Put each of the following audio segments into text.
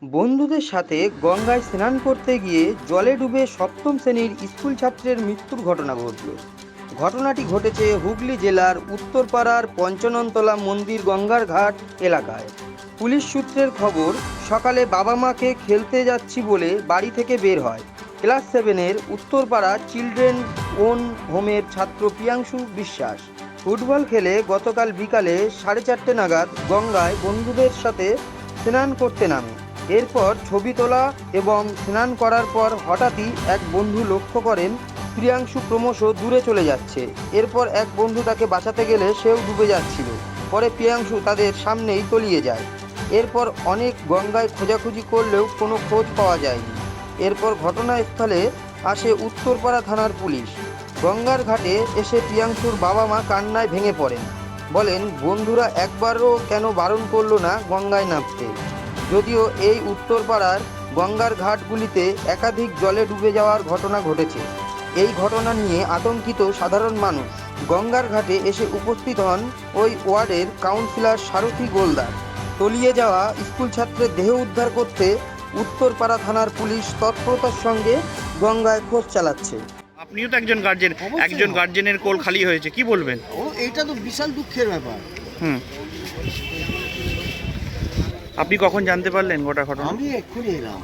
বন্ধুদের সাথে গঙ্গায় স্নান করতে গিয়ে জলে ডুবে সপ্তম শ্রেণীর স্কুল ছাত্রের মৃত্যুর ঘটনা ঘটল। ঘটনাটি ঘটেছে হুগলি জেলার উত্তরপাড়ার পঞ্চাননতলা মন্দির গঙ্গার ঘাট এলাকায়। পুলিশ সূত্রের খবর, সকালে বাবা মাকে খেলতে যাচ্ছি বলে বাড়ি থেকে বের হয় ক্লাস 7-এর উত্তরপাড়া চিলড্রেন ওন হোমের ছাত্র প্রিয়াংশু বিশ্বাস। ফুটবল খেলে গতকাল বিকালে 4:30 নাগাদ গঙ্গায় বন্ধুদের সাথে স্নান করতে নামে। এরপর ছবি তোলা এবং স্নান করার পর হঠাৎই এক বন্ধু লক্ষ্য করেন প্রিয়াংশু ক্রমশ দূরে চলে যাচ্ছে। এরপর এক বন্ধু তাকে বাঁচাতে গেলে সেও ডুবে যাচ্ছিল। পরে প্রিয়াংশু তাদের সামনেই তলিয়ে যায়। এরপর অনেক গঙ্গায় খোঁজাখুঁজি করলেও কোনো খোঁজ পাওয়া যায়নি। এরপর ঘটনাস্থলে আসে উত্তরপাড়া থানার পুলিশ। গঙ্গার ঘাটে এসে প্রিয়াংশুর বাবা মা কান্নায় ভেঙে পড়েন। বলেন, বন্ধুরা একবারও কেন বারণ করলো না গঙ্গায় নামতে। যদিও এই উত্তরপাড়ার গঙ্গার ঘাটগুলিতে একাধিক জলে ডুবে যাওয়ার ঘটনা ঘটেছে। এই ঘটনা নিয়ে আতঙ্কিত সাধারণ মানুষ। গঙ্গার ঘাটে এসে উপস্থিত হন ওই ওয়ার্ডের কাউন্সিলর সারথী গোলদার। তলিয়ে যাওয়া স্কুল ছাত্রের দেহ উদ্ধার করতে উত্তরপাড়া থানার পুলিশ তৎপরতার সঙ্গে গঙ্গায় খোঁজ চালাচ্ছে। আপনিও তো একজন গার্জেন, একজন গার্জেনের কোল খালি হয়েছে, কি বলবেন? এইটা তো বিশাল দুঃখের ব্যাপার। আপনি কখন জানতে পারলেন গোটা ঘটনা? আমি এক্ষুনি এলাম,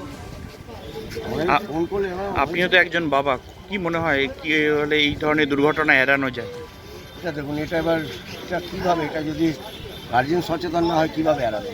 ফোন করে এলাম। আপনিও তো একজন বাবা, কি মনে হয় কি হলে এই ধরনের দুর্ঘটনা এড়ানো যায়? এটা দেখুন, এটা এবার এটা কীভাবে, এটা যদি গার্জেন সচেতন না হয় কীভাবে এড়াবে?